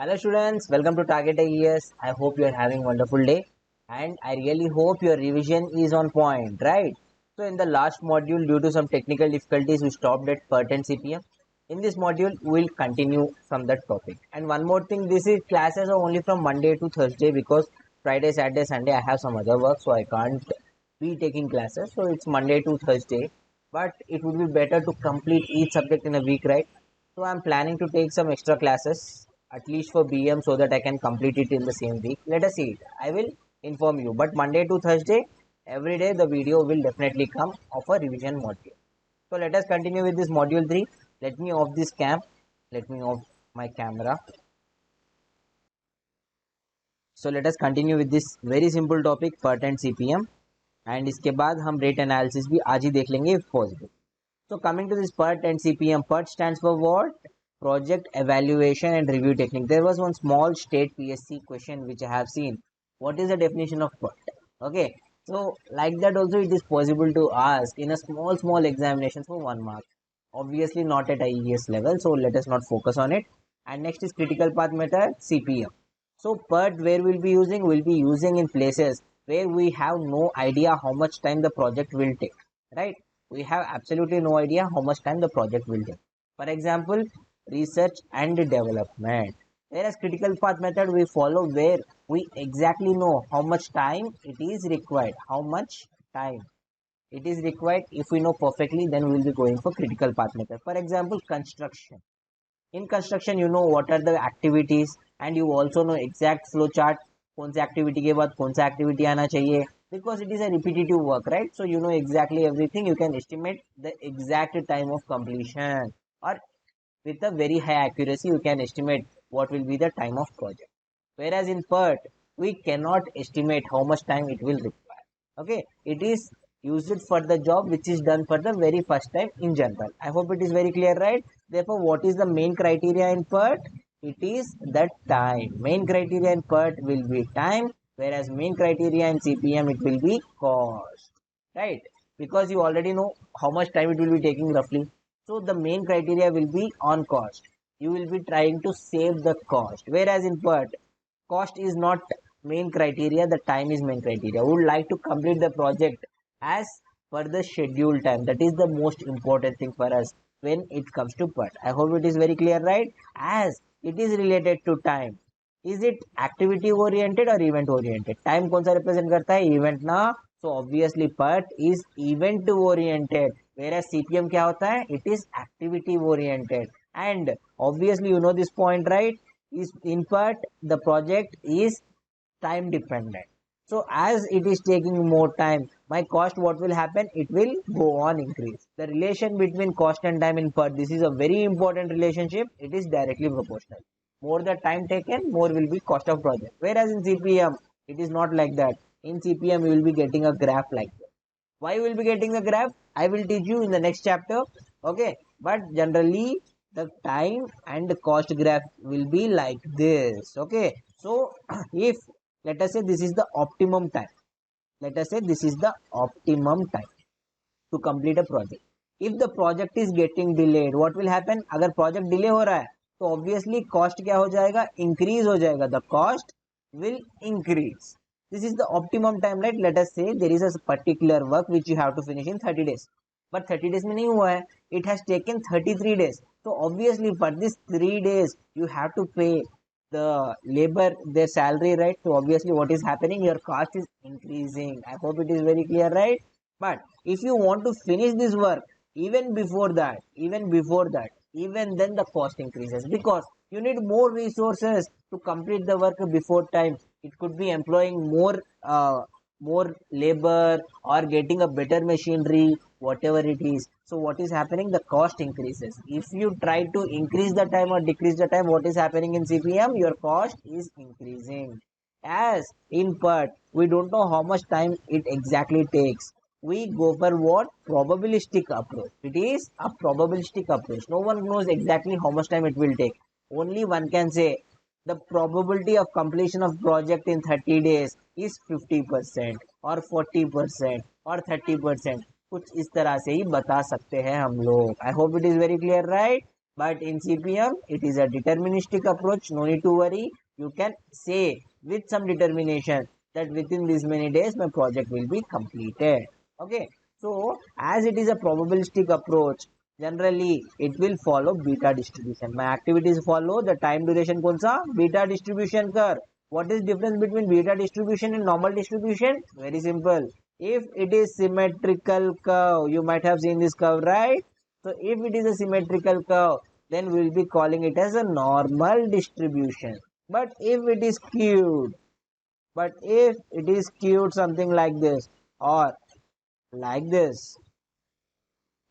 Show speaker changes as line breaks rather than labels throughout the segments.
Hello students, welcome to Target AES. I hope you are having a wonderful day and I really hope your revision is on point, right? So in the last module, due to some technical difficulties, we stopped at PERT and CPM. In this module, we will continue from that topic. And one more thing, this is classes are only from Monday to Thursday because Friday, Saturday, Sunday I have some other work, so I can't be taking classes. So it's Monday to Thursday. But it would be better to complete each subject in a week, right? So I'm planning to take some extra classes at least for BM so that I can complete it in the same week. Let us see it. I will inform you. But Monday to Thursday, every day the video will definitely come of a revision module. So let us continue with this module 3. Let me off this cam. Let me off my camera. So let us continue with this very simple topic PERT and CPM. And इसके बाद हम rate analysis भी आज ही देख लेंगे if possible. So coming to this PERT and CPM, PERT stands for what? Project Evaluation and Review Technique. There was one small state PSC question which I have seen. What is the definition of PERT? Okay, so like that also it is possible to ask in a small examination for 1 mark. Obviously not at IES level, so let us not focus on it. And next is critical path method, CPM. So PERT where we'll be using in places where we have no idea how much time the project will take, right? We have absolutely no idea how much time the project will take. For example, research and development. Whereas critical path method we follow where we exactly know how much time it is required. How much time it is required. If we know perfectly, then we will be going for critical path method. For example, construction. In construction, you know what are the activities and you also know exact flow chart. कौन सी activity के बाद कौन सा activity आना चाहिए, because it is a repetitive work, right? So you know exactly everything. You can estimate the exact time of completion, or with a very high accuracy you can estimate what will be the time of project. Whereas in PERT we cannot estimate how much time it will require. Okay, it is used for the job which is done for the very first time in general. I hope it is very clear, right? Therefore, what is the main criteria in PERT? It is the time. Main criteria in PERT will be time, whereas main criteria in CPM it will be cost, right? Because you already know how much time it will be taking roughly. So the main criteria will be on cost. You will be trying to save the cost. Whereas in PERT, cost is not main criteria, the time is main criteria. We would like to complete the project as per the schedule time. That is the most important thing for us when it comes to PERT. I hope it is very clear, right? As it is related to time. Is it activity oriented or event oriented? Time कौन सा represent करता है? Event ना. So obviously PERT is event oriented. Whereas CPM क्या होता है? It is activity oriented. And obviously you know this point, right? Is in PERT the project is time dependent. So as it is taking more time, my cost what will happen? It will go on increase. The relation between cost and time in PERT, this is a very important relationship. It is directly proportional. More the time taken, more will be cost of project. Whereas in CPM, it is not like that. In CPM, you will be getting a graph like that. Why you will be getting the graph? I will teach you in the next chapter. Okay, but generally the time and the cost graph will be like this. Okay, so if let us say this is the optimum time, let us say this is the optimum time to complete a project. If the project is getting delayed, what will happen? अगर project delay हो रहा है तो obviously cost क्या हो जाएगा? Increase हो जाएगा. The cost will increase. This is the optimum time, right? Let us say there is a particular work which you have to finish in 30 days. But 30 days में नहीं हुआ है. It has taken 33 days. So obviously for this 3 days you have to pay the labor their salary, right? So obviously what is happening? Your cost is increasing. I hope it is very clear, right? But if you want to finish this work even before that, even then the cost increases because you need more resources to complete the work before time. It could be employing more labor or getting a better machinery, whatever it is. So what is happening? The cost increases. If you try to increase the time or decrease the time, what is happening in CPM? Your cost is increasing. As in PERT, we don't know how much time it exactly takes. We go for what? Probabilistic approach. It is a probabilistic approach. No one knows exactly how much time it will take. Only one can say the probability of completion of project in 30 days is 50% or 40% or 30%. कुछ इस तरह से ही बता सकते हैं हम लोग. I hope it is very clear, right? But in CPM, it is a deterministic approach. No need to worry. You can say with some determination that within these many days my project will be completed. Okay. So as it is a probabilistic approach, generally it will follow beta distribution. My activities follow the time duration कौन सा beta distribution curve. What is difference between beta distribution and normal distribution? Very simple. If it is symmetrical curve, you might have seen this curve, right? So if it is a symmetrical curve, then we will be calling it as a normal distribution. But if it is skewed something like this or like this,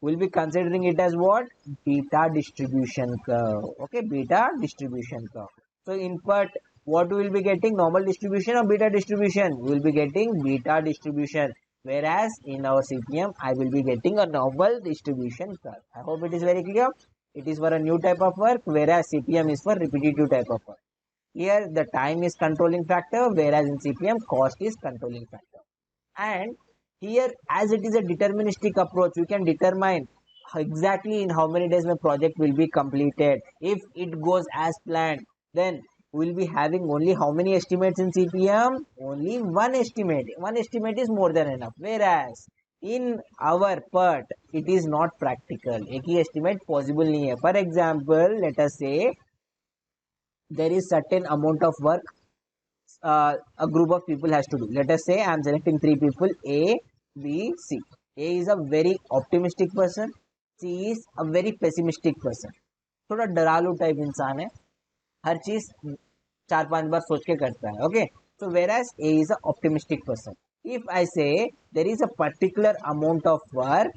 we'll be considering it as what? Beta distribution curve. Okay, beta distribution curve. So in part, what we will be getting? Normal distribution or beta distribution? We will be getting beta distribution. Whereas in our CPM, I will be getting a normal distribution curve. I hope it is very clear. It is for a new type of work, whereas CPM is for repetitive type of work. Here the time is controlling factor, whereas in CPM cost is controlling factor. And here, as it is a deterministic approach, you can determine exactly in how many days my project will be completed. If it goes as planned, then we'll be having only how many estimates in CPM? Only one estimate. One estimate is more than enough. Whereas in our part, it is not practical. एक ही estimate possible नहीं है. For example, let us say there is certain amount of work a group of people has to do. Let us say I am selecting three people, A, B, C. A is a very optimistic person. C is a very pessimistic person. थोड़ा डरालू type इंसान है, हर चीज 4-5 बार सोच के करता है. Okay, so whereas A is a optimistic person. If I say there is a particular amount of work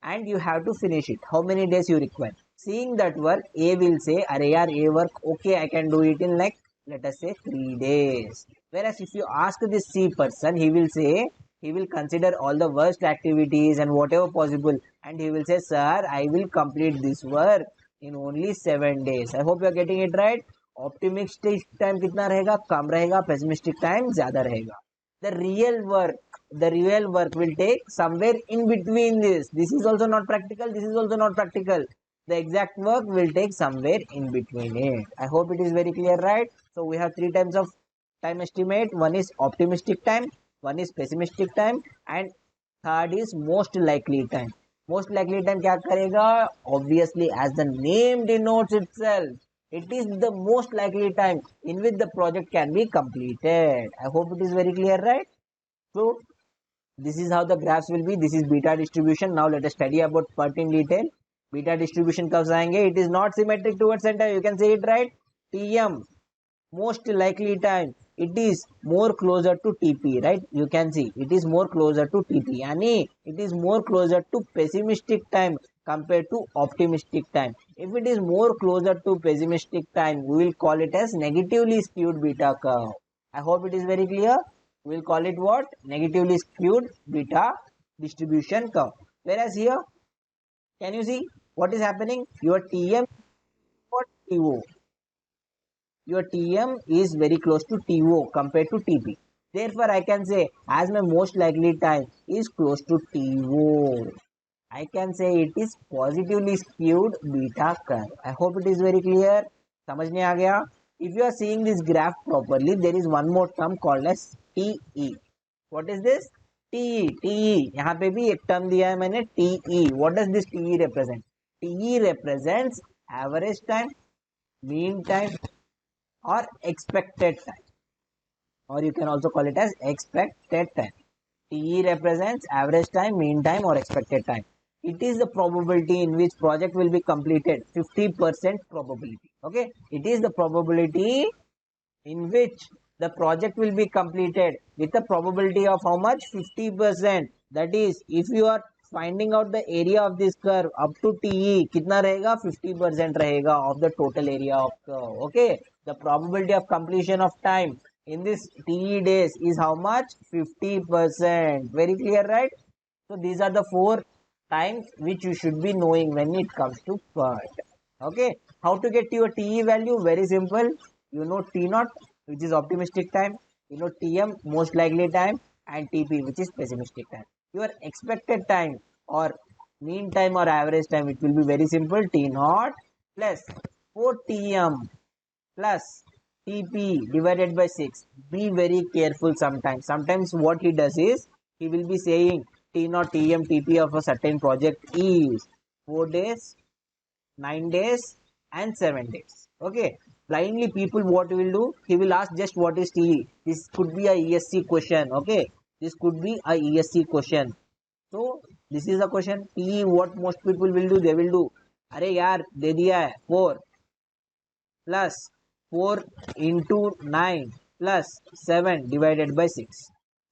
and you have to finish it, how many days you require? Seeing that work, A will say, अरे यार ये work okay, I can do it in like, let us say 3 days. Whereas if you ask this C person, he will say, he will consider all the worst activities and whatever possible, and he will say, sir, I will complete this work in only 7 days. I hope you are getting it right. Optimistic time कितना रहेगा? कम रहेगा. Pessimistic time ज़्यादा रहेगा. The real work will take somewhere in between this. This is also not practical. This is also not practical. The exact work will take somewhere in between it. I hope it is very clear, right? So we have three types of time estimate. One is optimistic time, one is pessimistic time, and third is most likely time. Most likely time क्या करेगा? Obviously, as the name denotes itself, it is the most likely time in which the project can be completed. I hope it is very clear, right? So this is how the graphs will be. This is beta distribution. Now let us study about PERT in detail. Beta distribution कब आएंगे? It is not symmetric towards center. You can see it, right? TM, most likely time, it is more closer to TP, right? You can see it is more closer to TP. Yani it is more closer to pessimistic time compared to optimistic time. If it is more closer to pessimistic time, we will call it as negatively skewed beta curve. I hope it is very clear. We will call it what? Negatively skewed beta distribution curve. Whereas here, can you see what is happening? Your TM or TO. Your TM is very close to TO compared to TP. Therefore, I can say as my most likely time is close to TO, I can say it is positively skewed beta curve. I hope it is very clear. समझ में आ गया? If you are seeing this graph properly, there is one more term called as TE. What is this? TE. TE. यहाँ पे भी एक term दिया है मैंने TE. What does this TE represent? TE represents average time, mean time, or expected time, or you can also call it as expected time. TE represents average time, mean time, or expected time. It is the probability in which project will be completed. 50% probability. Okay, it is the probability in which the project will be completed with a probability of how much? 50%. That is, if you are finding out the area of this curve up to TE, कितना रहेगा? 50% रहेगा of the total area of curve. Okay, the probability of completion of time in this TE days is how much? 50%. Very clear, right? So these are the 4 times which you should be knowing when it comes to PERT. Okay, how to get your TE value? Very simple. You know T naught, which is optimistic time. You know TM, most likely time, and TP, which is pessimistic time. Your expected time or mean time or average time, it will be very simple. T naught plus 4Tm plus TP divided by 6. Be very careful sometimes. Sometimes what he does is, he will be saying T naught Tm TP of a certain project is 4 days, 9 days and 7 days. Okay. Blindly people what will do? He will ask just what is TE. This could be a ESC question. Okay. This could be a ESC question. So this is a question. TE what most people will do? They will do. अरे यार दे दिया है 4 plus 4 into 9 plus 7 divided by 6.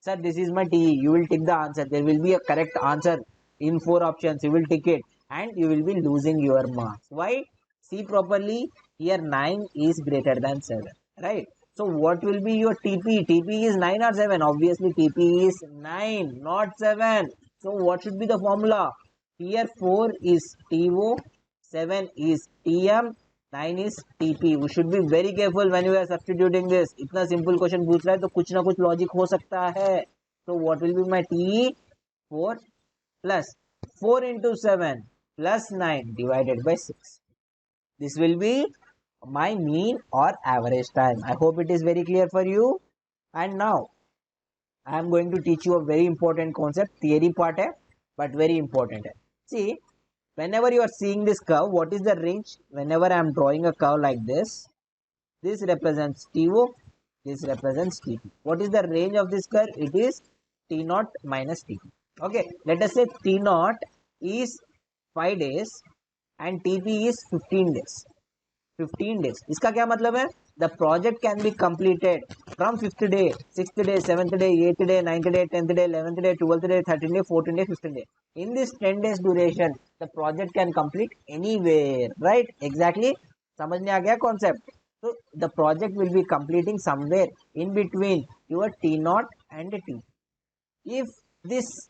Sir, this is my TE. You will tick the answer. There will be a correct answer in 4 options. You will tick it and you will be losing your marks. Why? See properly. Here 9 is greater than 7. Right? So what will be your TP? TP is 9 or 7? Obviously TP is 9, not 7. So what should be the formula? Here 4 is TO, 7 is TM, 9 is TP. We should be very careful when we are substituting this. इतना simple question पूछ रहा है तो कुछ ना कुछ logic हो सकता है. So what will be my TE? 4 plus 4 into 7 plus 9 divided by 6. This will be my mean or average time. I hope it is very clear for you. And now I am going to teach you a very important concept. Theory part है, but very important है. See, whenever you are seeing this curve, what is the range? Whenever I am drawing a curve like this represents TO, this represents TP. What is the range of this curve? It is T naught minus TP. Okay, let us say T naught is 5 days and TP is 15 days. 15 days. इसका क्या मतलब है? The project can be completed from 5th day, 6th day, 7th day, 8th day, 9th day, 10th day, 11th day, 12th day, 13th day, 14th day, 15th day. In this 10 days duration, the project can complete anywhere, right? Exactly. समझ में आ गया concept? So the project will be completing somewhere in between your T naught and T. If this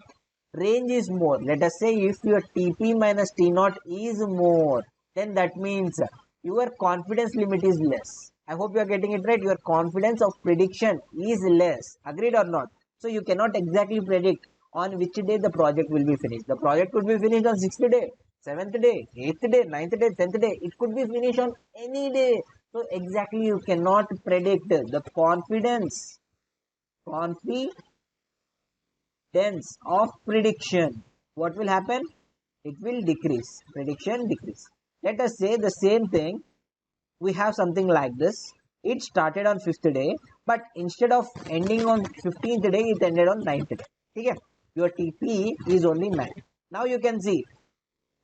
range is more, let us say if your TP minus T naught is more, then that means your confidence limit is less. I hope you are getting it right. Your confidence of prediction is less. Agreed or not? So you cannot exactly predict on which day the project will be finished. The project could be finished on 6th day, 7th day, 8th day, 9th day, 10th day. It could be finished on any day. So exactly you cannot predict the confidence of prediction. What will happen? It will decrease. Prediction decrease. Let us say the same thing. We have something like this. It started on 5th day, but instead of ending on 15th day, it ended on 9th day. Okay? Your TP is only 9. Now you can see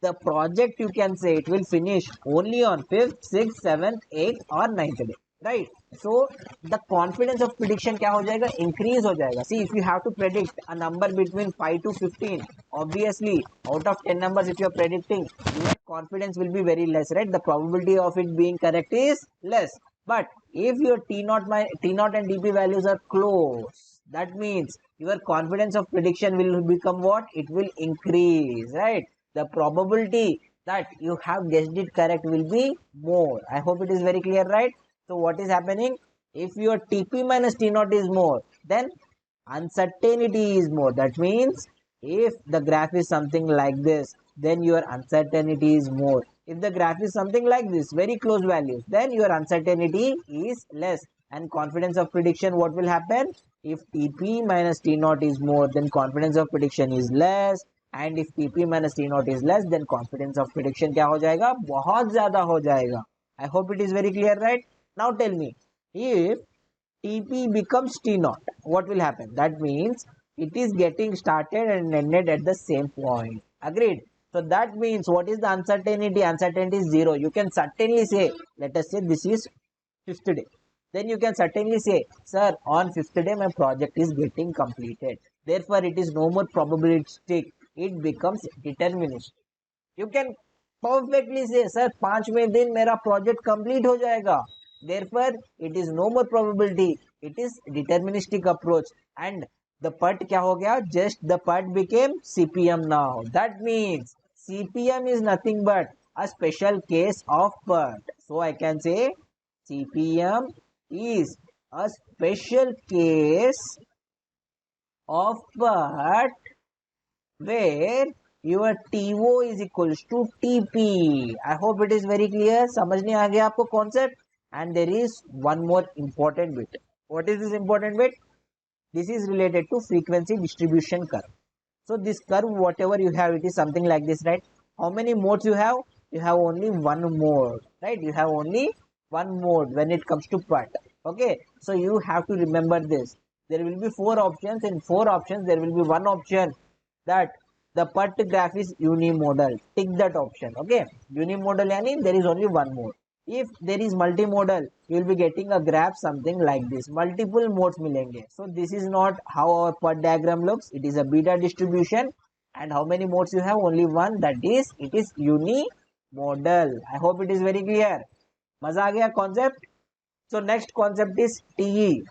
the project, you can say it will finish only on 5th, 6th, 7th, 8th or 9th day. Right? So the confidence of prediction क्या हो जाएगा? Increase हो जाएगा. See, if you have to predict a number between 5 to 15, obviously out of 10 numbers if you are predicting, your confidence will be very less, right? The probability of it being correct is less. But if your T naught and DP values are close, that means your confidence of prediction will become what? It will increase, right? The probability that you have guessed it correct will be more. I hope it is very clear, right? So what is happening? If your TP minus T naught is more, then uncertainty is more. That means if the graph is something like this, then your uncertainty is more. If the graph is something like this, very close values, then your uncertainty is less. And confidence of prediction, what will happen? If TP minus T naught is more, then confidence of prediction is less. And if TP minus T naught is less, then confidence of prediction क्या हो जाएगा? बहुत ज़्यादा हो जाएगा. I hope it is very clear, right? Now tell me, if TP becomes T naught, what will happen? That means it is getting started and ended at the same point. Agreed? So that means what is the uncertainty? Uncertainty is 0. You can certainly say, let us say this is 5th day. Then you can certainly say, sir, on 5th day my project is getting completed. Therefore, it is no more probabilistic. It becomes deterministic. You can perfectly say, sir, 5वें दिन मेरा project complete हो जाएगा. Therefore, it is no more probability. It is deterministic approach. And the PERT क्या हो गया? Just the PERT became CPM now. That means CPM is nothing but a special case of PERT. So I can say CPM is a special case of PERT where your TO is equals to TP. I hope it is very clear. समझने आ गया आपको concept? And there is one more important bit. What is this important bit? This is related to frequency distribution curve. So this curve, whatever you have, it is something like this, right? How many modes you have? You have only one mode, right? You have only one mode when it comes to PERT. Okay, so you have to remember this. There will be four options. In four options, there will be one option that the PERT graph is unimodal. Tick that option. Okay, unimodal yani there is only one mode. If there is multimodal, you will be getting a graph something like this. Multiple modes milenge. So this is not how our PERT diagram looks. It is a beta distribution. And how many modes you have? Only one. That is, it is unimodal. I hope it is very clear. मजा आ गया concept? So next concept is TE.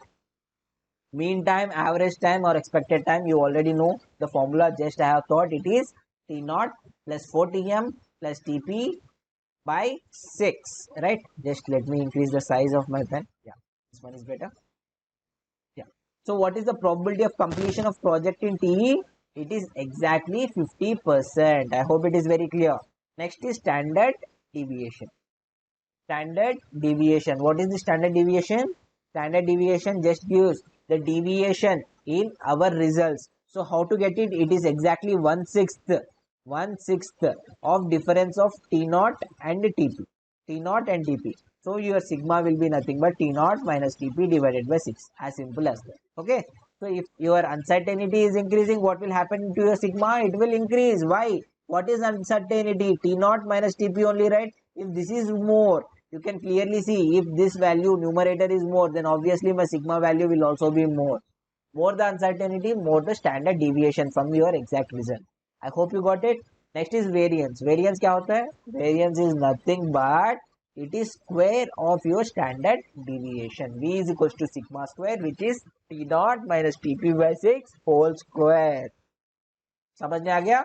Mean time, average time or expected time. You already know the formula. Just I have thought it is T naught plus 4Tm plus TP by 6, right? Just let me increase the size of my pen. Yeah, this one is better. Yeah. So what is the probability of completion of project in TE? It is exactly 50%. I hope it is very clear. Next is standard deviation. Standard deviation. What is the standard deviation? Standard deviation just gives the deviation in our results. So how to get it? It is exactly 1/6 of difference of T naught and TP. T naught and TP. So your sigma will be nothing but T naught minus TP divided by 6. As simple as that. Okay. So if your uncertainty is increasing, what will happen to your sigma? It will increase. Why? What is uncertainty? T naught minus TP only, right? If this is more, you can clearly see if this value numerator is more, then obviously my sigma value will also be more. More the uncertainty, more the standard deviation from your exact result. I hope you got it. Next is variance. Variance क्या होता है? Variance is nothing but it is square of your standard deviation. V is equals to sigma square, which is T naught minus TP by 6 whole square. समझ में आ गया?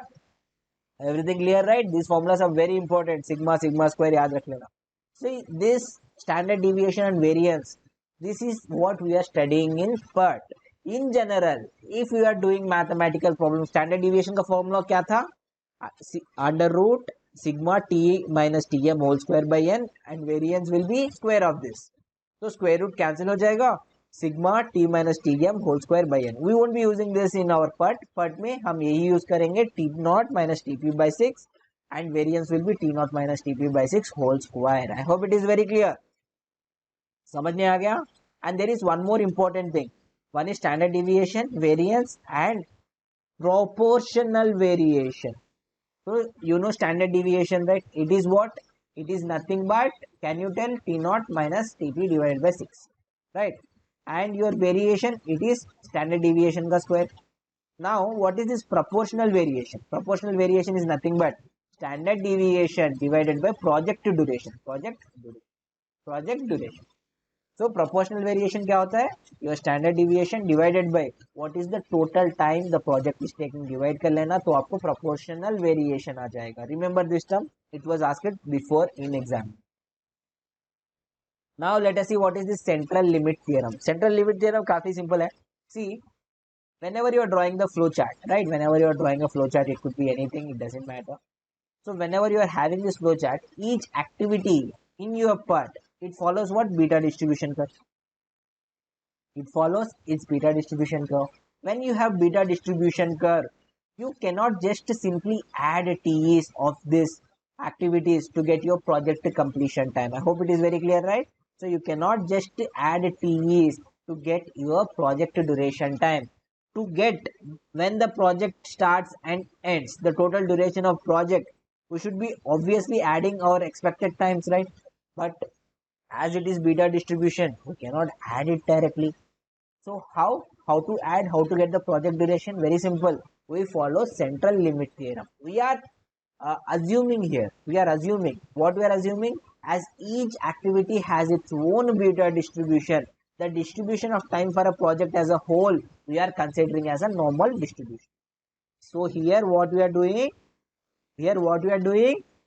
Everything clear, right? These formulas are very important. Sigma, sigma square याद रख लेना. See, this standard deviation and variance, this is what we are studying in PERT. In general, if you are doing mathematical problem, standard deviation का formula क्या था? Under root sigma t minus tm whole square by n, and variance will be square of this. So square root cancel हो जाएगा. Sigma t minus tm whole square by n. We won't be using this in our PERT. PERT में हम यही use करेंगे t naught minus tp by 6. And variance will be T naught minus TP by 6 whole square. I hope it is very clear. समझ में आ गया? And there is one more important thing. One is standard deviation, variance and proportional variation. So you know standard deviation, right? It is what? It is nothing but, can you tell, T naught minus TP divided by 6. Right? And your variation, it is standard deviation का square. Now what is this proportional variation? Proportional variation is nothing but standard deviation divided by project duration. Project duration. So proportional variation क्या होता है? Your standard deviation divided by what is the total time the project is taking. Divide कर लेना तो आपको proportional variation आ जाएगा. Remember this term? It was asked before in exam. Now let us see what is the central limit theorem. Central limit theorem काफी simple है. See, whenever you are drawing the flow chart, right? Whenever you are drawing a flow chart, it could be anything. It doesn't matter. So whenever you are having this flow chart, each activity in your part, it follows what? Beta distribution curve. It follows its beta distribution curve. When you have beta distribution curve, you cannot just simply add TEs of this activities to get your project completion time. I hope it is very clear, right? So you cannot just add TEs to get your project duration time. To get when the project starts and ends, the total duration of project, we should be obviously adding our expected times, right? But as it is beta distribution, we cannot add it directly. So how to add, how to get the project duration? Very simple. We follow central limit theorem. We are assuming here. We are assuming. What we are assuming? As each activity has its own beta distribution, the distribution of time for a project as a whole, we are considering as a normal distribution. So here what we are doing?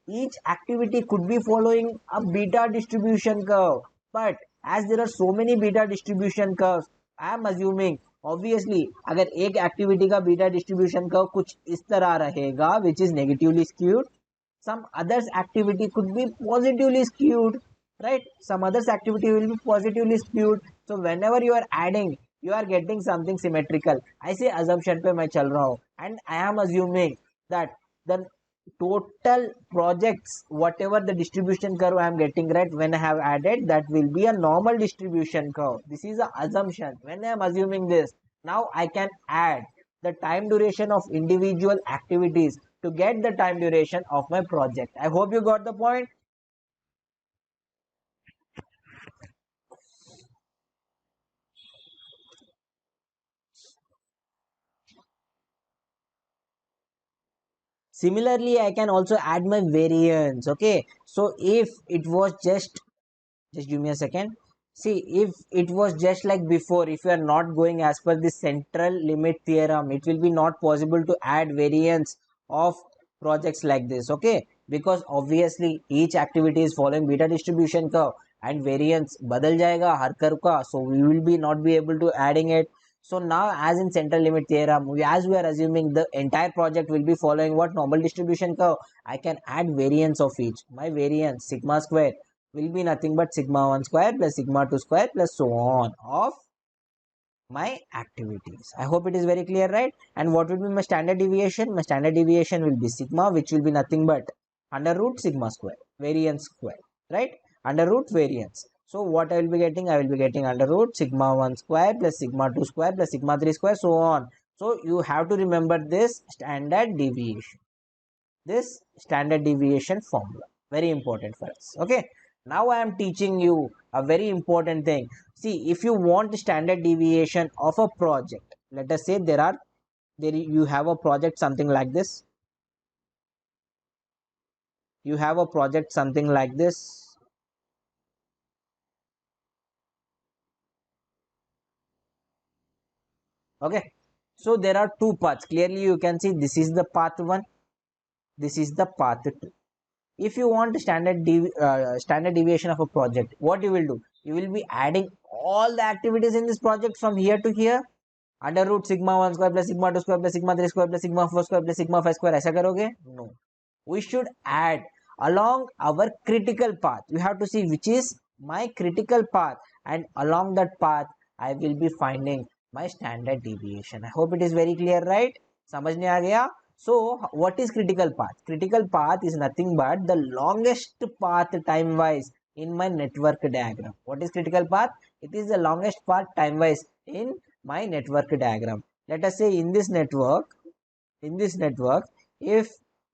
Each activity could be following a beta distribution curve. But as there are so many beta distribution curves, I am assuming obviously अगर एक activity का beta distribution का कुछ इस तरह रहेगा which is negatively skewed, some others activity could be positively skewed, right? Some others activity will be positively skewed. So whenever you are adding, you are getting something symmetrical. ऐसे assumption पे मैं चल रहा हूँ and I am assuming that the total projects whatever the distribution curve I am getting, right, when I have added, that will be a normal distribution curve. This is a assumption. When I am assuming this, now I can add the time duration of individual activities to get the time duration of my project. I hope you got the point. Similarly, I can also add my variance. Okay, so if it was just give me a second. See, if it was just like before, if you are not going as per the central limit theorem, it will be not possible to add variance of projects like this. Okay, because obviously each activity is following beta distribution curve and variance badal jayega har curve ka, so we will be not be able to adding it. So now as in central limit theorem, as we are assuming the entire project will be following what normal distribution curve, I can add variance of each. My variance sigma square will be nothing but sigma 1 square plus sigma 2 square plus so on of my activities. I hope it is very clear, right? And what will be my standard deviation? My standard deviation will be sigma, which will be nothing but under root sigma square, variance square, right? Under root variance. So what I will be getting? I will be getting under root sigma 1 square plus sigma 2 square plus sigma 3 square, so on. So you have to remember this standard deviation. This standard deviation formula. Very important for us. Okay. Now I am teaching you a very important thing. See, if you want standard deviation of a project, let us say there you have a project something like this. You have a project something like this. Okay. So there are two paths. Clearly you can see this is the path 1. This is the path 2. If you want standard deviation of a project, what you will do? You will be adding all the activities in this project from here to here under root sigma 1 square plus sigma 2 square plus sigma 3 square plus sigma 4 square plus sigma 5 square. ऐसा करोगे? No. We should add along our critical path. You have to see which is my critical path, and along that path I will be finding my standard deviation. I hope it is very clear, right? समझ में आ गया? So what is critical path? Critical path is nothing but the longest path time wise in my network diagram. What is critical path? It is the longest path time wise in my network diagram. Let us say in this network, if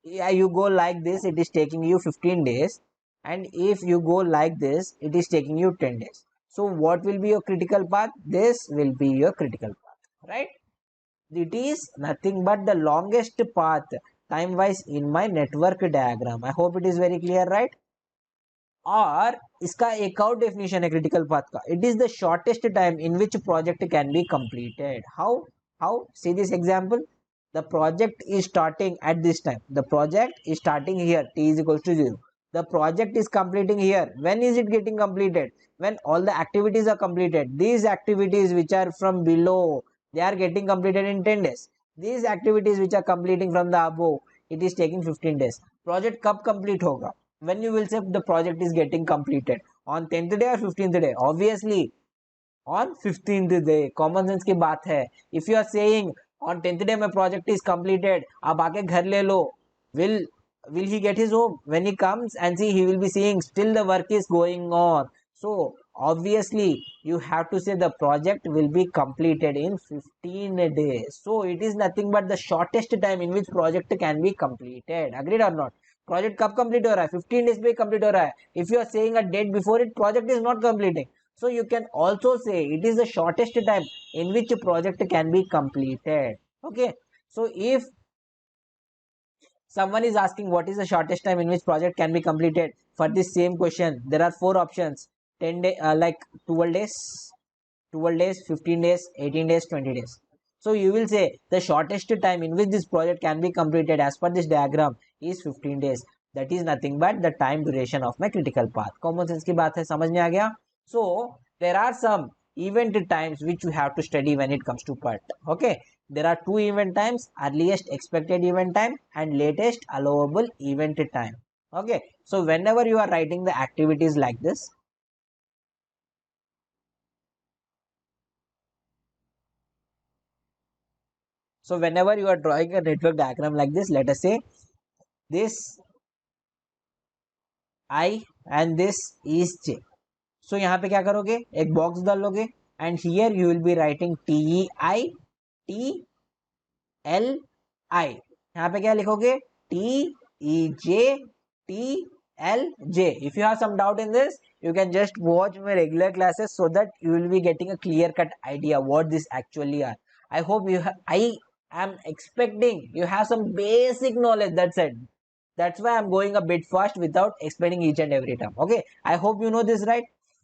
you go like this, it is taking you 15 days, and if you go like this, it is taking you 10 days. So what will be your critical path? This will be your critical path, right? It is nothing but the longest path time wise in my network diagram. I hope it is very clear, right? और इसका एक और definition है critical path का. It is the shortest time in which project can be completed. How see this example. The project is starting at this time. The project is starting here, t is equals to 0. The project is completing here. When is it getting completed? When all the activities are completed. These activities which are from below, they are getting completed in 10 days. These activities which are completing from the above, it is taking 15 days. Project कब complete होगा? When you will say the project is getting completed, on 10th day or 15th day? Obviously on 15th day. Common sense की बात है. If you are saying on 10th day my project is completed, आप आके घर ले लो, will he get his home? When he comes and see, he will be seeing still the work is going on. So obviously you have to say the project will be completed in 15 days. So it is nothing but the shortest time in which project can be completed. Agreed or not? Project कब complete हो रहा है? 15 days पे complete हो रहा है. If you are saying a date before it, project is not completing. So you can also say it is the shortest time in which a project can be completed. Okay. So if someone is asking what is the shortest time in which project can be completed, for this same question there are four options. 10 day like 12 days, 15 days, 18 days, 20 days. So you will say the shortest time in which this project can be completed as per this diagram is 15 days. That is nothing but the time duration of my critical path. Common sense की बात है, समझ में आ गया. So there are some event times which you have to study when it comes to PERT. Okay, there are two event times: earliest expected event time and latest allowable event time. Okay, so whenever you are writing the activities like this, so whenever you are drawing a network diagram like this, let us say this I and this is J. So यहाँ पे क्या करोगे, एक box डालोगे and here you will be writing TEI TLI. यहाँ पे क्या लिखोगे, TEJ TLJ. If you have some doubt in this, you can just watch my regular classes so that you will be getting a clear cut idea what this actually are. I hope I am expecting you have some basic knowledge. That's it. That's why I'm going a bit fast without explaining each and every term. Okay, I hope you know this, right?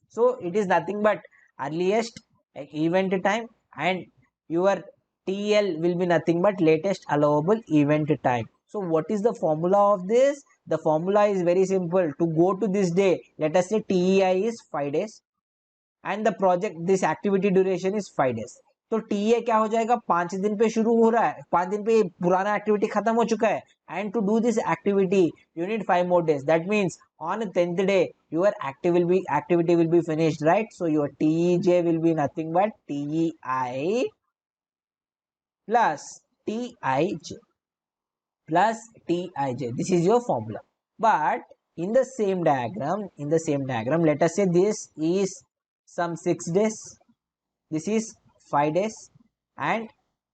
So it is nothing but earliest event time, and your TL will be nothing but latest allowable event time. So what is the formula of this? The formula is very simple. To go to this day, let us say TEI is 5 days and the project this activity duration is 5 days. तो TA क्या हो जाएगा, 5 दिन पे शुरू हो रहा है, 5 दिन पे पुराना एक्टिविटी खत्म हो चुका है, and to do this activity you need 5 more days. That means on 10th day your activity will be finished, right? So your TJ will be nothing but TEI plus TIJ plus Tij. This is your formula. But in the same diagram, let us say this is some 6 days, this is 5 days, and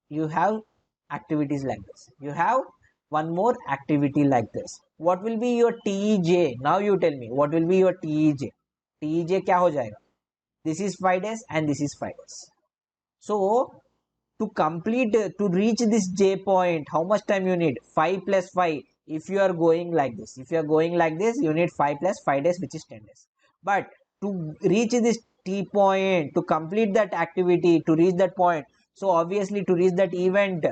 you have activities like this. You have one more activity like this. What will be your TJ? Now you tell me what will be your TJ. TJ क्या हो जाएगा? This is 5 days and this is 5 days. So to reach this J point, how much time you need? 5 plus 5. If you are going like this, you need 5 plus 5 days, which is 10 days. But to reach this T point, to complete that activity, to reach that point, so obviously to reach that event,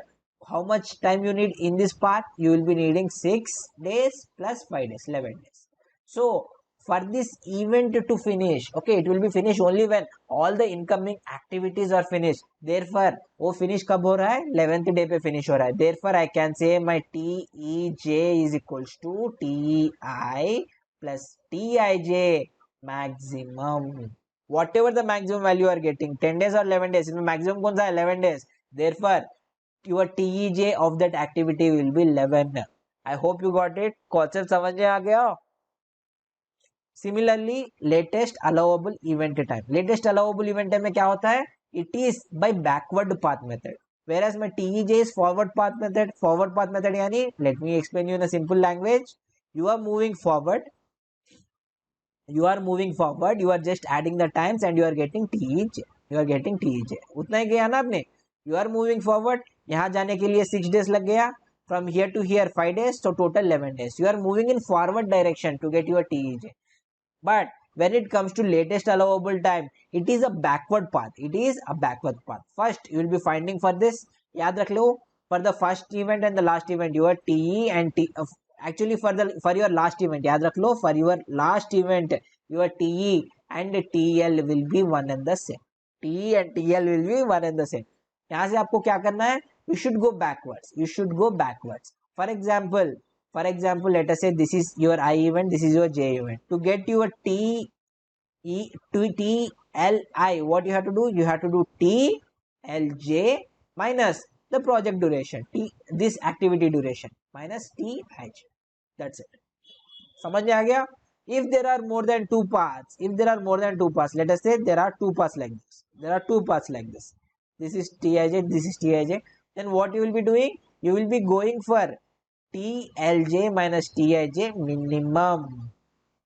how much time you need in this path? You will be needing 6 days plus 5 days, 11 days. So for this event to finish, okay, it will be finished only when all the incoming activities are finished. Therefore वो finish कब हो रहा है, 11th day पे finish हो रहा है. Therefore I can say my TEJ is equals to TI plus TIJ maximum. Whatever the maximum value you are getting, 10 days or 11 days, इसमें maximum कौन सा है, 11 days. Therefore your TEJ of that activity will be 11. I hope you got it. concept समझ में आ गया. Similarly, latest allowable event time. Latest allowable event time में क्या होता है? It is by backward path method. Whereas my TEJ is forward path method. Forward path method यानी, let me explain you in a simple language. You are moving forward. You are just adding the times and you are getting TEJ. उतना ही गया ना आपने. You are moving forward. यहाँ जाने के लिए 6 days लग गया. From here to here 5 days. So total 11 days. You are moving in forward direction to get your TEJ. But when it comes to latest allowable time, it is a backward path. First, you will be finding for this. याद रख लो, for the first event and the last event, your TE and T. Actually, for your last event, याद रख लो, for your last event, your TE and TL will be one and the same. TE and TL will be one and the same. यहाँ से आपको क्या करना है? You should go backwards. For example, let us say this is your I event, this is your J event. To get your TLI, what you have to do? You have to do TLJ minus the project duration, this activity duration minus TIJ. That's it. समझ में आ गया? If there are more than two paths, let us say there are two paths like this. This is TIJ, this is TIJ. Then what you will be doing? You will be going for TLJ minus TIJ minimum.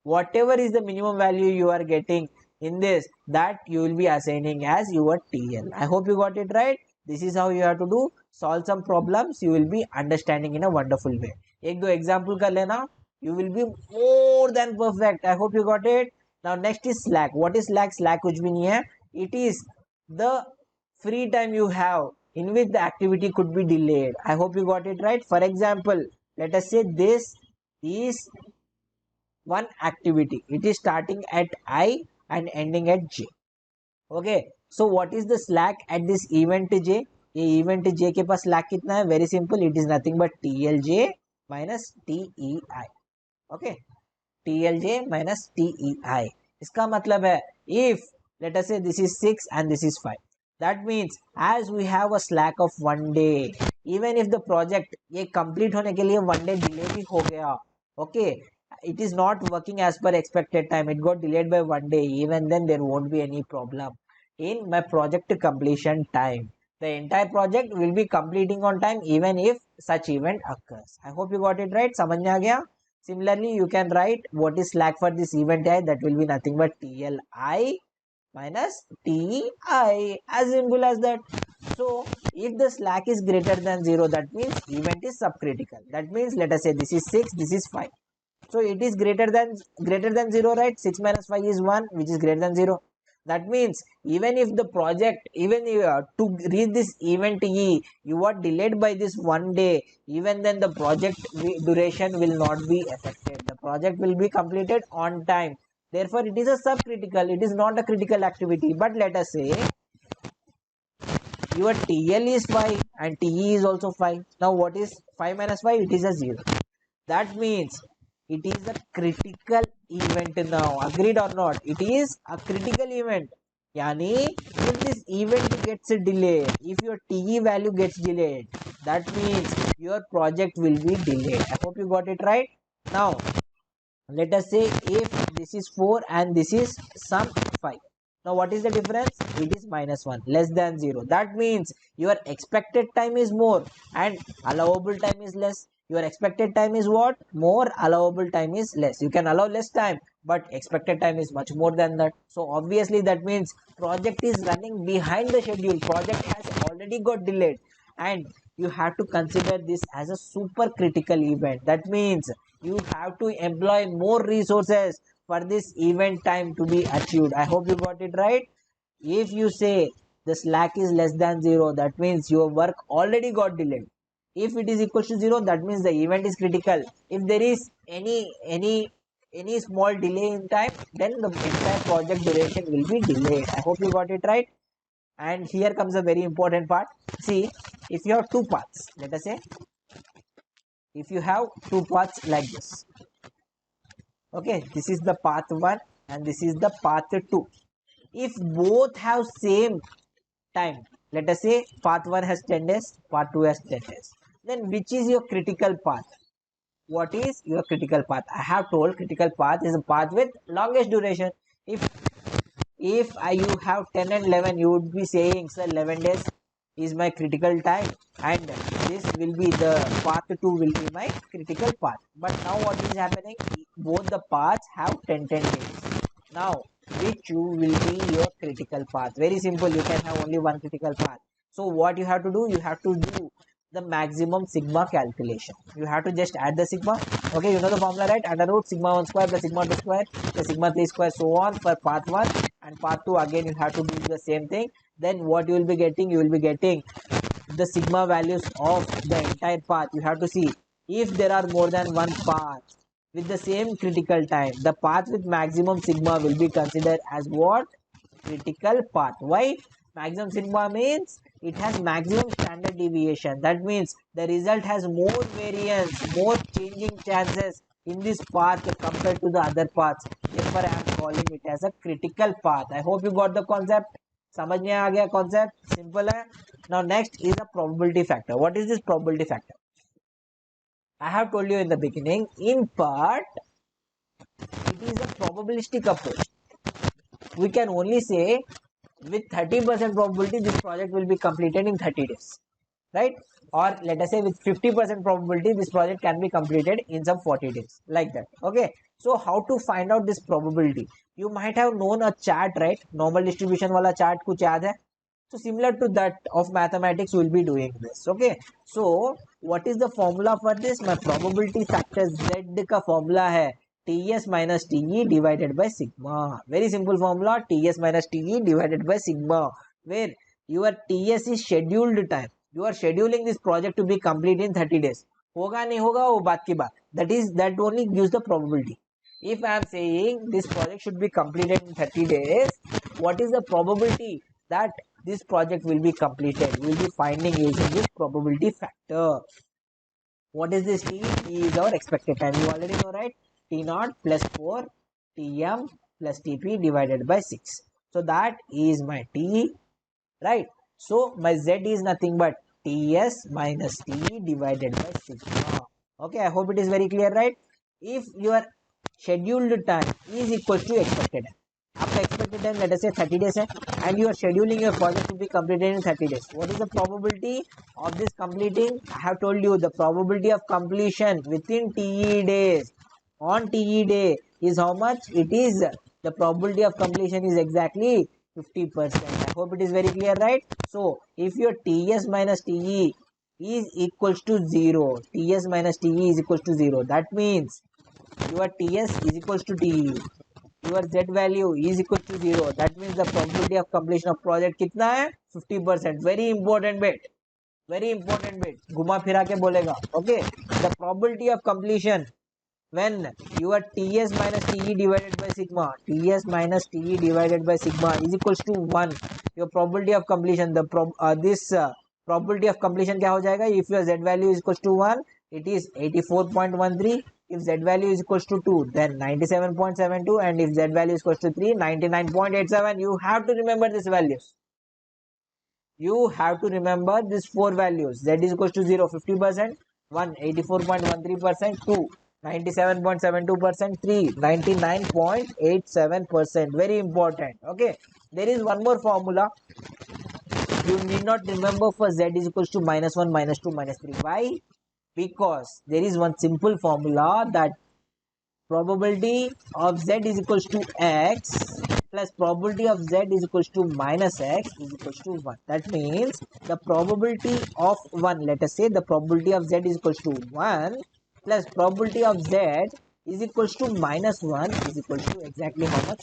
Whatever is the minimum value you are getting in this, that you will be assigning as your TL. I hope you got it right. This is how you have to do. Solve some problems. You will be understanding in a wonderful way. एक दो example कर लेना. You will be more than perfect. I hope you got it. Now next is slack. What is slack? Slack कुछ भी नहीं है. It is the free time you have in which the activity could be delayed. I hope you got it right. For example, let us say this is one activity. It is starting at I and ending at J. Okay, so what is the slack at this event J? ये event J के पास slack कितना है? Very simple, it is nothing but TLJ minus TEI. Okay, TLJ minus TEI. इसका मतलब है if let us say this is 6 and this is 5, that means as we have a slack of 1 day, even if the project ये complete होने के लिए 1 day delay भी हो गया, okay, it is not working as per expected time, it got delayed by 1 day, even then there won't be any problem in my project completion time. The entire project will be completing on time even if such event occurs. I hope you got it right. समझ में आ गया? Similarly, you can write what is slack for this event I, that will be nothing but TLI minus TI, as simple as that. So if the slack is greater than 0, that means event is subcritical. That means let us say this is 6, this is 5. So it is greater than 0, right? 6 minus 5 is 1, which is greater than 0. That means even if the project, even to reach this event E, you are delayed by this 1 day, even then the project duration will not be affected. The project will be completed on time. Therefore, it is a subcritical. It is not a critical activity. But let us say your TL is 5 and TE is also 5. Now what is 5 minus 5? It is a 0. That means it is a critical event now. Agreed or not? It is a critical event. Yani if this event gets delayed, if your TE value gets delayed, that means your project will be delayed. I hope you got it right. Now let us say if this is 4 and this is some 5. Now what is the difference? It is minus 1, less than 0. That means your expected time is more and allowable time is less. Your expected time is what? More, allowable time is less. You can allow less time, but expected time is much more than that. So obviously that means project is running behind the schedule. Project has already got delayed and you have to consider this as a super critical event. That means you have to employ more resources for this event time to be achieved. I hope you got it right. If you say the slack is less than 0, that means your work already got delayed. If it is equal to 0, that means the event is critical. If there is any small delay in time, then the entire project duration will be delayed. I hope you got it right. And here comes a very important part. See, if you have two paths, let us say if you have two paths like this, okay, this is the path 1 and this is the path 2. If both have same time, let us say path 1 has 10 days, path 2 has 10 days, then which is your critical path? What is your critical path? I have told critical path is a path with longest duration. If you have 10 and 11, you would be saying, sir, 11 days is my critical time and this will be the path 2 will be my critical path. But now what is happening? Both the paths have 10 days. Now which will be your critical path? Very simple, you can have only one critical path. So what you have to do? You have to do the maximum sigma calculation. You have to just add the sigma. Okay, you know the formula, right? Under root sigma 1 square plus sigma 2 square plus sigma 3 square, so on for path 1 and path 2. Again you have to do the same thing. Then what you will be getting? You will be getting the sigma values of the entire path. You have to see if there are more than one path with the same critical time, the path with maximum sigma will be considered as what? Critical path. Why? Maximum sigma means it has maximum standard deviation. That means the result has more variance, more changing chances in this path compared to the other paths. Therefore, I am calling it as a critical path. I hope you got the concept. समझ में आ गया concept? Simple है. Now next is a probability factor. What is this probability factor? I have told you in the beginning, in part, it is a probabilistic approach. We can only say with 30% probability this project will be completed in 30 days, right? Or let us say with 50% probability this project can be completed in some 40 days, like that. Okay, so how to find out this probability? You might have known a chart, right? Normal distribution wala chart kuch yaad hai? So similar to that of mathematics, we'll be doing this. Okay, so what is the formula for this? My probability factor Z का formula है TS minus TE divided by sigma. Very simple formula, TS minus TE divided by sigma, where your TS is scheduled time. You are scheduling this project to be complete in 30 days. होगा नहीं होगा वो बात की बात. That only gives the probability. If I am saying this project should be completed in 30 days, what is the probability that this project will be completed? We will be finding using this probability factor. What is this T? T is our expected time. You already know, right? T naught plus 4 Tm plus Tp divided by 6. So that is my T, right? So my Z is nothing but Ts minus T divided by sigma. Okay, I hope it is very clear, right? If your scheduled time is equal to expected time, आपका expected time let us say 30 days है, and you are scheduling your project to be completed in 30 days. What is the probability of this completing? I have told you the probability of completion within TE days on TE day is how much? It is the probability of completion is exactly 50%. I hope it is very clear, right? So if your TS minus TE is equals to 0, TS minus TE is equals to 0, that means your TS is equals to TE, your Z value is equal to 0, that means the probability of completion of project कितना है? 50%. Very important bit, very important bit, घुमा फिरा के बोलेगा. Okay, the probability of completion when your Ts minus Te divided by sigma, Ts minus Te divided by sigma is equals to 1, your probability of completion, the probability of completion क्या हो जाएगा? If your Z value is equals to 1, it is 84.13. If Z value is equals to 2, then 97.72, and if Z value is equals to 3, 99.87. You have to remember these values. You have to remember these four values. Z is equals to 0, 50%, 1, 84.13%, 2, 97.72%, 3, 99.87%. Very important. Okay, there is one more formula. You need not remember for Z is equals to minus 1, minus 2, minus 3. Why? Because there is one simple formula that probability of Z is equals to X plus probability of Z is equals to minus X is equals to 1. That means the probability of 1, let us say the probability of Z is equals to 1 plus probability of Z is equals to minus 1 is equals to exactly how much?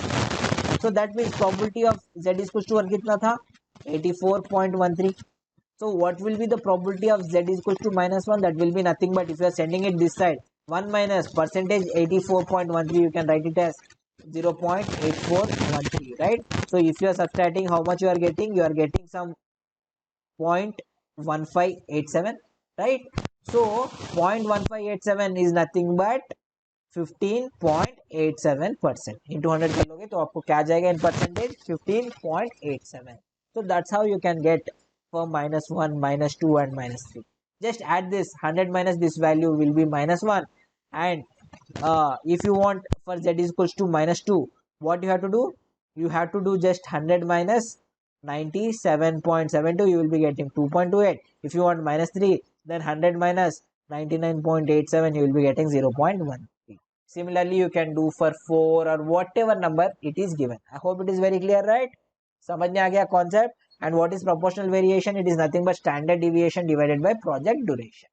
So that means probability of Z is equals to 1 कितना था? 84.13. So what will be the probability of Z is equals to minus 1? That will be nothing but if you are sending it this side, 1 minus percentage 84.13, you can write it as 0.8413, right? So if you are subtracting how much you are getting some 0.1587, right? So 0.1587 is nothing but 15.87%. into 100 कर लोगे तो आपको क्या जाएगा in percentage? 15.87. So that's how you can get for minus 1, minus 2 and minus 3. Just add this 100 minus this value will be minus 1, and if you want for Z is equals to minus 2, what you have to do? You have to do just 100 minus 97.72, you will be getting 2.28. If you want minus 3, then 100 minus 99.87, you will be getting 0.13. Similarly, you can do for 4 or whatever number it is given. I hope it is very clear, right? समझ में आ गया concept? And what is proportional variation? It is nothing but standard deviation divided by project duration.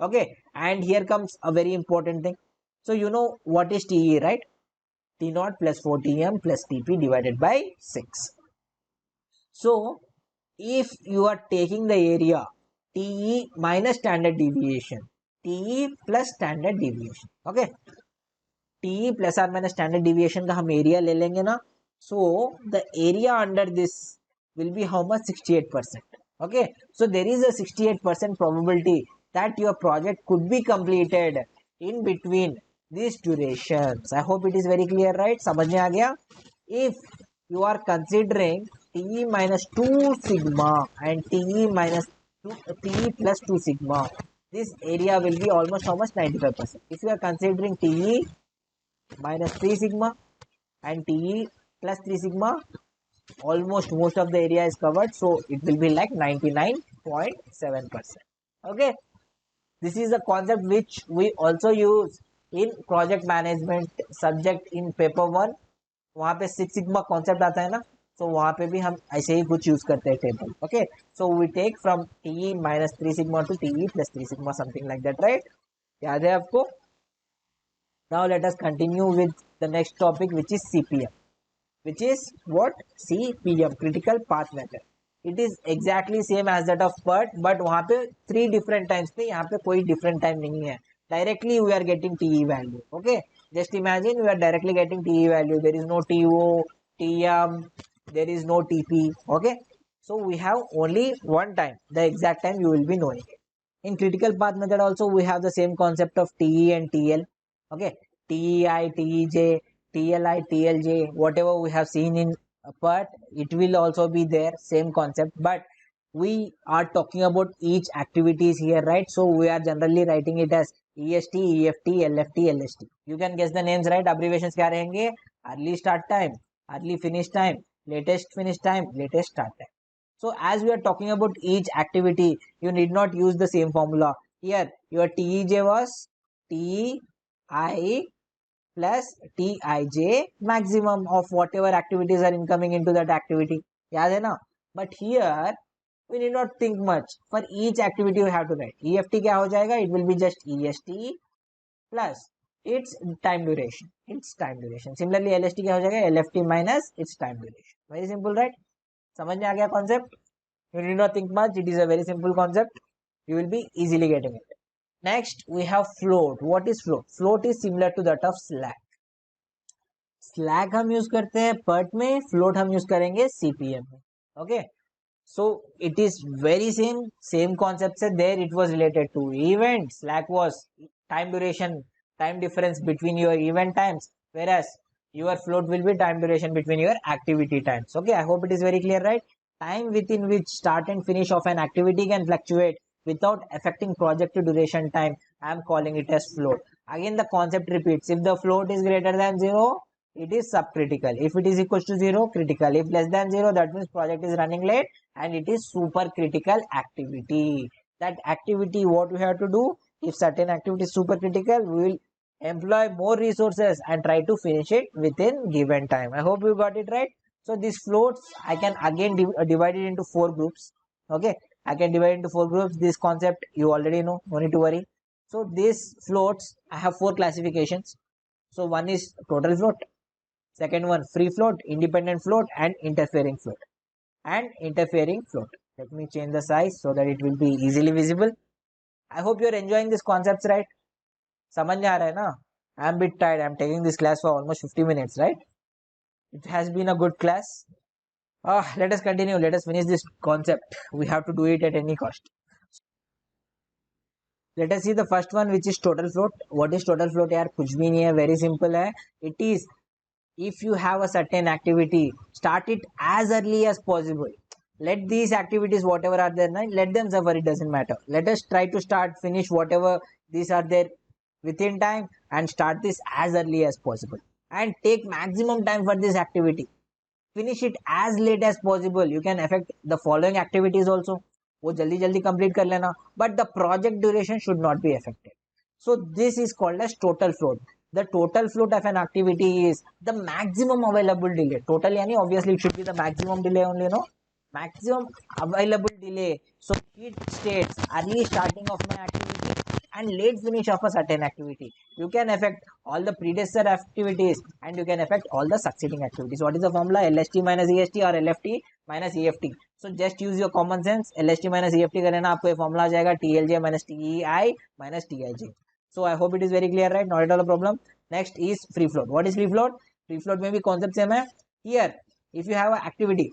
Okay, and here comes a very important thing. So you know what is TE, right? T naught plus 4 Tm plus Tp divided by 6. So if you are taking the area TE minus standard deviation, TE plus standard deviation, okay, TE plus or minus standard deviation का हम area ले लेंगे ना, so the area under this will be how much? 68%. Okay, so there is a 68% probability that your project could be completed in between these durations. I hope it is very clear, right? समझ में आ गया? If you are considering TE minus 2 sigma and TE minus TE plus 2 sigma, this area will be almost how much? 95%. If you are considering TE minus 3 sigma and TE plus 3 sigma, almost most of the area is covered, so it will be like 99.7%. Okay, this is a concept which we also use in project management subject in paper 1. वहाँ पे 6 sigma concept आता है ना, so वहाँ पे भी हम ऐसे ही कुछ यूज करते हैं table. Okay, so we take from TE minus 3 sigma to TE plus 3 sigma, something like that, right? याद है आपको? Now let us continue with the next topic, which is CPM. Which is what? CPM, critical path method. It is exactly same as that of PERT, but वहाँ पे 3 different times थे, यहाँ पे कोई different time नहीं है. Directly we are getting TE value. Okay, just imagine we are directly getting TE value. There is no TO, Tm, there is no Tp. Okay, so we have only one time, the exact time you will be knowing it. In critical path method also we have the same concept of Te and Tl. Okay, Tei, Tej, Tli, Tlj, whatever we have seen in part, it will also be there, same concept, but we are talking about each activities here, right? So we are generally writing it as EST, EFT, LFT, LST. You can guess the names, right? Abbreviations क्या रहेंगे? Early start time, early finish time, latest finish time, latest start time. So as we are talking about each activity, you need not use the same formula. Here your TEJ was TI plus Tij maximum of whatever activities are incoming into that activity. याद है ना? But here we need not think much. For each activity we have to write. EFT क्या हो जाएगा? It will be just EST plus its time duration. Its time duration. Similarly LST क्या हो जाएगा? LFT minus its time duration. Very simple, right? समझ में आ गया concept? You need not think much. It is a very simple concept. You will be easily getting it. Next we have float. What is float? Float is similar to that of slack. Slack हम use करते हैं PERT में, float हम use करेंगे CPM में. Okay. So it is very same concept. There it was related to event. Slack was time duration, time difference between your event times, whereas your float will be time duration between your activity times. Okay, I hope it is very clear, right? Time within which start and finish of an activity can fluctuate without affecting project duration time. I am calling it as float. Again the concept repeats. If the float is greater than 0, it is subcritical. If it is equals to 0, critical. If less than 0, that means project is running late and it is super critical activity. That activity, what we have to do, if certain activity is super critical, we will employ more resources and try to finish it within given time. I hope you got it right. So these floats I can again divide it into 4 groups. Okay, I can divide into 4 groups. This concept you already know, no need to worry. So these floats I have 4 classifications. So one is total float, second one free float, independent float, and interfering float. Let me change the size so that it will be easily visible. I hope you are enjoying these concepts, right? समझ में आ रहा है ना? I am a bit tired. I am taking this class for almost 50 minutes, right? It has been a good class. Let us continue. Let us finish this concept. We have to do it at any cost. Let us see the first one, which is total float. What is total float? यार कुछ भी नहीं है, very simple है. It is if you have a certain activity, start it as early as possible. Let these activities, whatever are there, let them suffer, it doesn't matter. Let us try to finish whatever these are there within time and start this as early as possible. And take maximum time for this activity. Finish it as late as possible. You can affect the following activities also. वो जल्दी जल्दी complete कर लेना. But the project duration should not be affected. So this is called as total float. The total float of an activity is the maximum available delay. Total yani obviously it should be the maximum delay only, no? Maximum available delay. So it states early starting of my activity and late finish of a certain activity. You can affect all the predecessor activities and you can affect all the succeeding activities. What is the formula? LST minus EST or LFT minus EFT. So just use your common sense. LST minus EFT करें ना, आपको ये formula आ जाएगा TLJ minus TEI minus TIJ. So I hope it is very clear, right? Not at all a problem. Next is free float. What is free float? Free float में भी concept same है. Here, if you have an activity,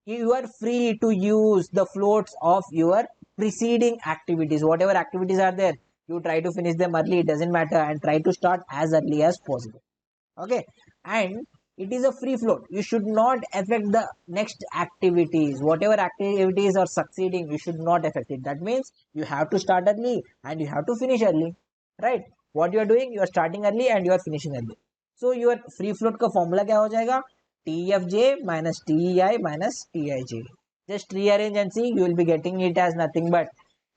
you are free to use the floats of your preceding activities. Whatever activities are there, you try to finish them early, it doesn't matter, and try to start as early as possible. Okay, and it is a free float. You should not affect the next activities. Whatever activities are succeeding, you should not affect it. That means you have to start early and you have to finish early, right? What you are doing, you are starting early and you are finishing early. So your free float का formula क्या हो जाएगा? TFJ minus TEI minus TIJ. Just rearrange and see, you will be getting it as nothing but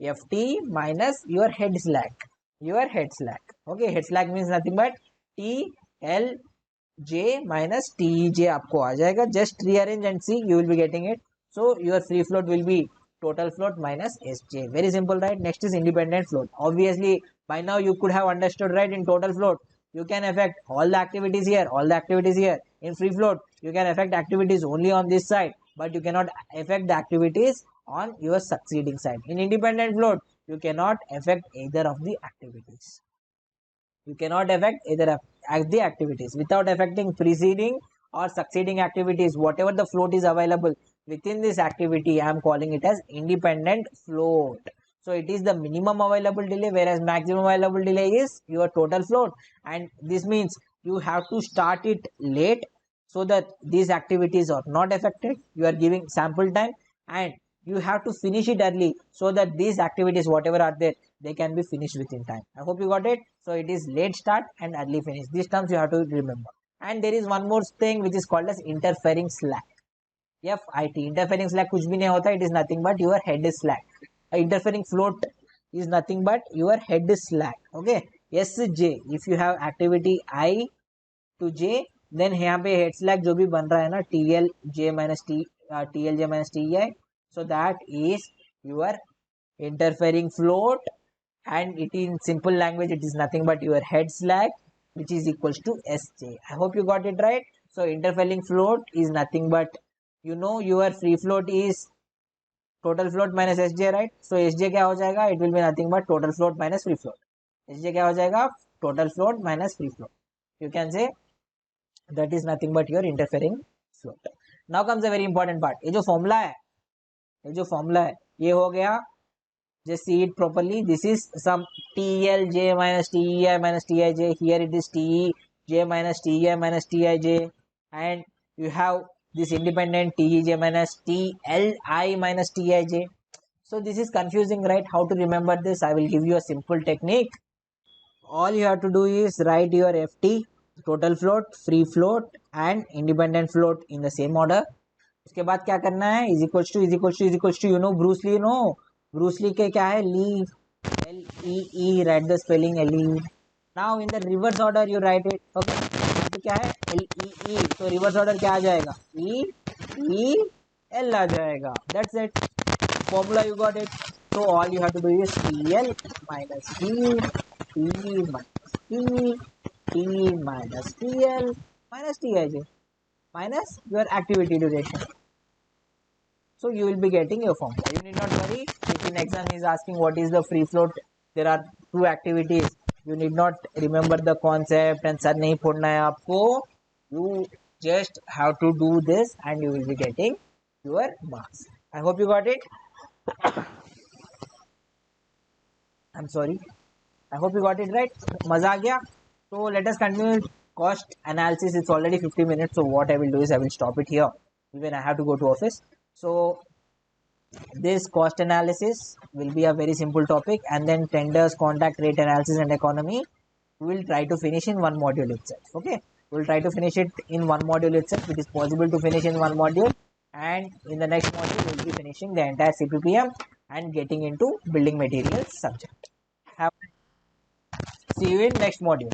FT minus your head slack. Your head slack. Okay, head slack means nothing but TLJ minus TEJ आपको आ जाएगा. Just rearrange and see, you will be getting it. So your free float will be total float minus SJ. Very simple, right? Next is independent float. Obviously, by now you could have understood, right? In total float, you can affect all the activities here, all the activities here. In free float, you can affect activities only on this side, but you cannot affect the activities on your succeeding side. In independent float, you cannot affect either of the activities. You cannot affect either of the activities without affecting preceding or succeeding activities, whatever the float is available within this activity, I am calling it as independent float. So it is the minimum available delay, whereas maximum available delay is your total float. And this means you have to start it late so that these activities are not affected. You are giving sample time, and you have to finish it early so that these activities, whatever are there, they can be finished within time. I hope you got it. So it is late start and early finish. These terms you have to remember. And there is one more thing which is called as interfering slack. FIT, interfering slack कुछ भी नहीं होता, it is nothing but your head is slack. Interfering float is nothing but your head is slack. Okay, SJ, if you have activity I to J, then यहाँ पे head slack जो भी बन रहा है ना, TLJ minus TLJ minus TI, so that is your interfering float, and it in simple language it is nothing but your head slack, which is equals to SJ. I hope you got it right. So interfering float is nothing but, you know, your free float is total float minus SJ, right? So SJ क्या हो जाएगा? It will be nothing but total float minus free float. SJ क्या हो जाएगा? Total float minus free float. You can say that is nothing but your interfering float. Now comes a very important part. ये जो formula है, ये हो गया. Just see it properly. This is some TLJ minus TEI minus TIJ. Here it is TEJ minus TEI minus TIJ, and you have this independent TEJ minus TLI minus TIJ. So this is confusing, right? How to remember this? I will give you a simple technique. All you have to do is write your FT, total float, free float and independent float in the same order. उसके बाद क्या करना है? Is equals to you know Bruce Lee, no? Bruce Lee के क्या है? Lee, L-E-E, write the spelling L-E. Now in the reverse order you write it. Okay, यहाँ पे क्या है? L-E-E. तो reverse order क्या आ जाएगा? E-E-L आ जाएगा. That's it. Formula you got it. So all you have to do is TL minus T, T minus T, T minus TL minus TIJ minus your activity duration. So you will be getting your formula. You need not worry. If in exam he is asking what is the free float, there are two activities. You need not remember the concept and sir nahi phodna hai aapko. You just have to do this and you will be getting your marks. I hope you got it. I'm sorry. I hope you got it right. Maza aa gaya. So let us continue cost analysis. It's already 50 minutes. So what I will do is I will stop it here. Even I have to go to office. So this cost analysis will be a very simple topic, and then tenders, contract rate analysis and economy we will try to finish in one module itself. Okay, we will try to finish it in one module itself. It is possible to finish in one module, and in the next module we will be finishing the entire CPPM and getting into building materials subject. See you in next module.